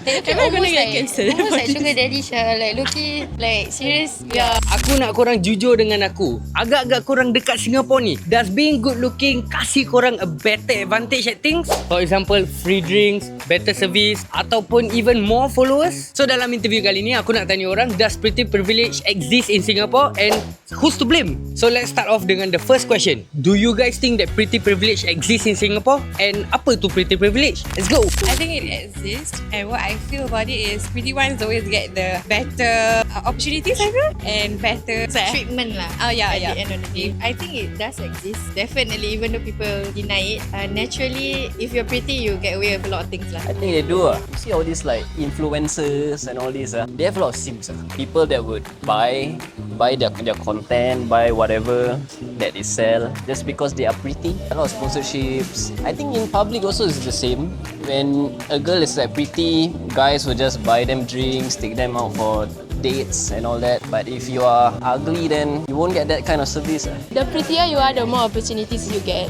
almost like sugar daddy like Loki, like serious. Yeah. Aku nak korang jujur dengan aku. Agak-agak korang dekat Singapore ni, does being good looking kasih korang a better advantage at things? For example, free drinks, better service, ataupun even more followers? So dalam interview kali ni, aku nak tanya orang, does pretty privilege exist in Singapore and who's to blame? So let's start off dengan the first question. Do you guys think that pretty privilege exists in Singapore? And apa tu pretty privilege? Let's go! I think it exists, and what I feel about it is pretty ones always get the better opportunities, I feel, and better Treatment lah. Oh yeah, At the end of the day, I think it does exist. Definitely, even though people deny it. Naturally, if you're pretty, you get away with a lot of things lah. I think they do. You see all these like influencers and all these. They have a lot of sims. People that would buy their content, buy whatever that they sell just because they are pretty. A lot of sponsorships. I think in public also is the same. When a girl is like pretty, guys will just buy them drinks, take them out for dates and all that. But if you are ugly, then you won't get that kind of service. The prettier you are, the more opportunities you get.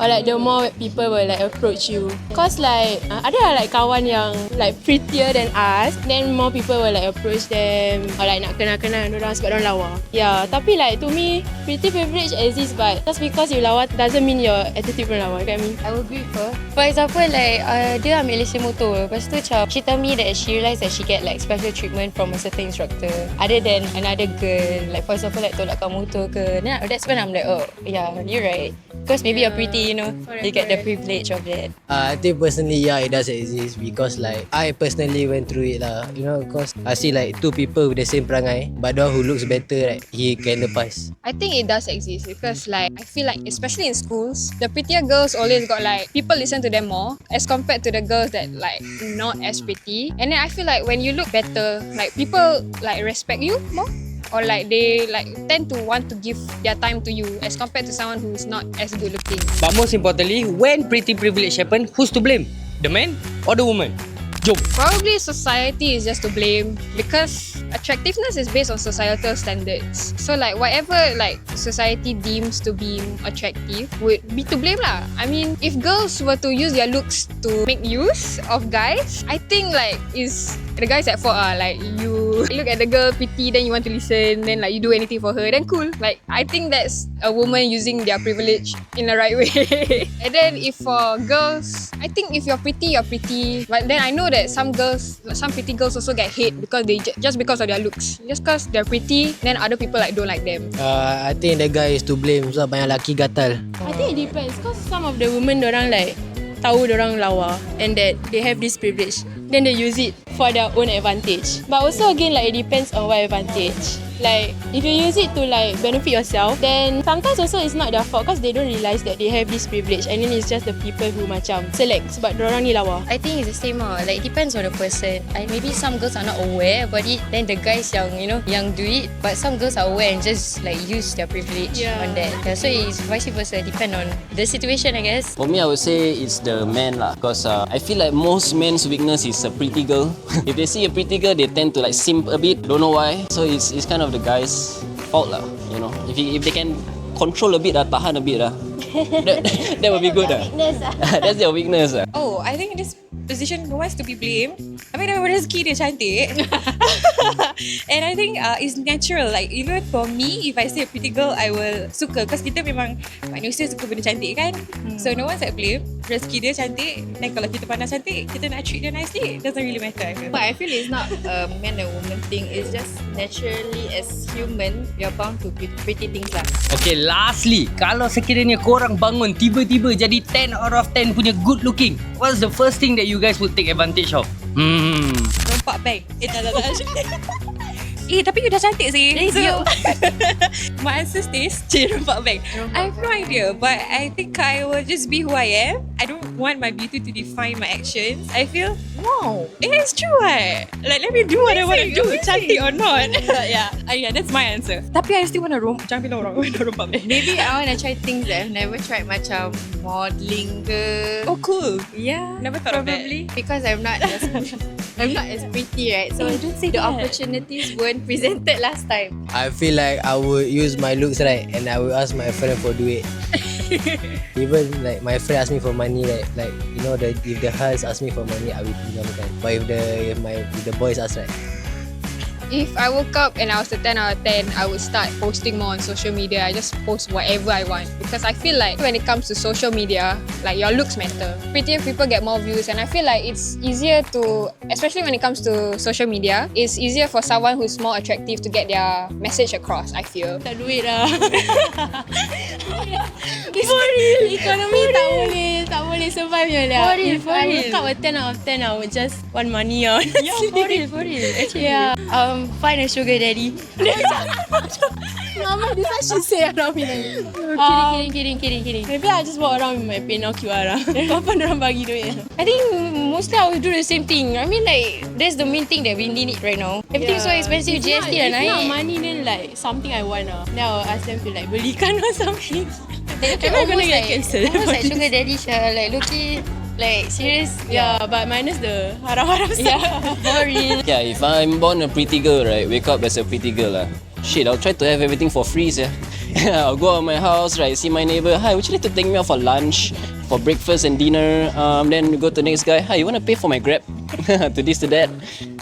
Or like the more people will like approach you. Cause like ada like kawan yang like prettier than us, then more people will like approach them or like nak kenal-kenal orang sebab orang lawa. Yeah, tapi like to me, pretty privilege exists, but just because you lawa doesn't mean your attitude pun lawa. Get me? I will agree with her. For example, like dia ambil lesen motor. Lepas tu macam she tell me that she realised that she get like special treatment from a certain instructor other than another girl. Like for example, like tolakkan motor ke. Then that's when I'm like, oh yeah, you're right. Because maybe you're pretty, you know, you get the privilege of that. I think personally, yeah, it does exist because like I personally went through it lah. You know, because I see like two people with the same perangai, but the one who looks better, right, he can lepas. I think it does exist because like I feel like especially in schools, the prettier girls always got like people listen to them more as compared to the girls that like not as pretty. And then I feel like when you look better, like people like respect you more. Or like they like tend to want to give their time to you as compared to someone who's not as good looking. But most importantly, when pretty privilege happen, who's to blame? The man or the woman? Jom. Probably society is just to blame because attractiveness is based on societal standards. So like whatever like society deems to be attractive would be to blame lah. I mean, if girls were to use their looks to make use of guys, I think like is the guys at fault ah. Like you look at the girl pretty, then you want to listen, then like you do anything for her, then cool. Like I think that's a woman using their privilege in the right way. And then if for girls, I think if you're pretty, you're pretty. But then I know that some pretty girls also get hate because they just because of their looks. Just because they're pretty, then other people like don't like them. I think the guy is to blame sebab banyak lelaki gatal. I think it depends cause some of the women dorang like tahu dorang lawa and that they have this privilege, then they use it for their own advantage. But also again like it depends on what advantage. Like if you use it to like benefit yourself, then sometimes also it's not their fault because they don't realise that they have this privilege, and then it's just the people who macam select sebab dorang ni lawa. I think it's the same lah. Like it depends on the person. Maybe some girls are not aware about it, then the guys yang do it, but some girls are aware and just like use their privilege on that. So it's vice versa, depend on the situation, I guess. For me, I would say it's the man lah, because I feel like most men's weakness is a pretty girl. If they see a pretty girl, they tend to like simp a bit. Don't know why. So it's kind of the guy's fault lah. You know, if they can control a bit tahan a bit that would be good That's their weakness Oh, I think this position wants to be blamed. I mean, rezeki dia cantik. And I think it's natural. Like even for me, if I see a pretty girl, I will suka. Because kita memang manusia suka benda cantik kan. So no one's at blame. Rezeki dia cantik. Dan kalau kita pandang cantik, kita nak treat dia nicely. It doesn't really matter, I feel. But I feel it's not a man and woman thing. It's just naturally as human, we are bound to pretty things lah. Okay, lastly, kalau sekiranya korang bangun tiba-tiba jadi 10 out of 10 punya good looking, what's the first thing that you guys would take advantage of? Rompak bank. Tak. Tapi you dah cantik sih. So, my answer stays rompak bank. I have no idea, but I think I will just be who I am. I don't want my beauty to define my actions. I feel, wow, it's true like let me do what I want to do, cantik or not. Yeah, that's my answer. Tapi I still want to jangan bilang orang rompak bank. Maybe I want to try things that I've never tried, macam modelling ke. Oh cool. Yeah, never thought probably of that. Because I'm not as pretty, right? So don't say the that. opportunities weren't presented last time. I feel like I would use my looks right and I would ask my friend for duit. Even like my friend ask me for money, like you know, if the house ask me for money, I will pinjamkan. But if the boys ask, right, If I woke up and I was a 10 out of 10, I would start posting more on social media. I just post whatever I want because I feel like when it comes to social media, like your looks matter. Prettier people get more views, and I feel like it's easier to, especially when it comes to social media, it's easier for someone who's more attractive to get their message across, I feel. Tak duit lah. For real. Economy tak boleh survive lah. If I woke up a 10 out of 10, I would just want money out. Yeah, for real. Actually, Yeah. Find a sugar daddy. Mama, this what she say around me. Kidding. Maybe I just walk around with my PayNow QR lah. Kapan orang bagi duit? I think mostly I will do the same thing. I mean, like, that's the main thing that we need right now. Everything's so expensive. GST dah If not naik. money, then like something I want lah. Then I'll ask them to like belikan or something. Am I gonna get cancelled? Almost like sugar daddy, like Loki, like serious. Yeah, but minus the haram-haram stuff. Yeah, for real. Yeah, if I'm born a pretty girl, right, wake up as a pretty girl, shit, I'll try to have everything for free, yeah. I'll go out of my house, right, see my neighbor, hi, would you like to take me out for lunch, for breakfast and dinner? Then go to the next guy, hi, you want to pay for my Grab? To this, to that.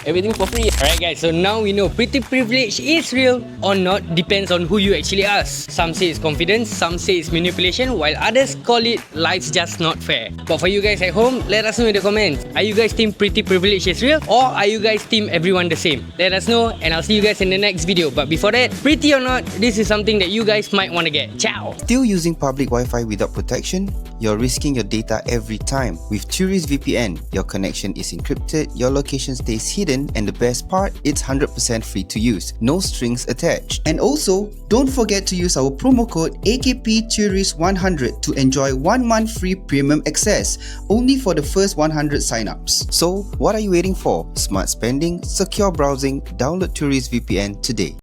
Everything for free. Alright guys, so now we know pretty privilege is real or not, depends on who you actually ask. Some say it's confidence, some say it's manipulation, while others call it life's just not fair. But for you guys at home, let us know in the comments. Are you guys team pretty privilege is real, or are you guys team everyone the same? Let us know, and I'll see you guys in the next video. But before that, pretty or not, this is something that you guys might want to get. Ciao! Still using public Wi-Fi without protection? You're risking your data every time. With Tourist VPN, your connection is encrypted, your location stays hidden, and the best part, it's 100% free to use. No strings attached. And also, don't forget to use our promo code AKPTourist100 to enjoy 1 month free premium access, only for the first 100 signups. So, what are you waiting for? Smart spending, secure browsing, download Tourist VPN today.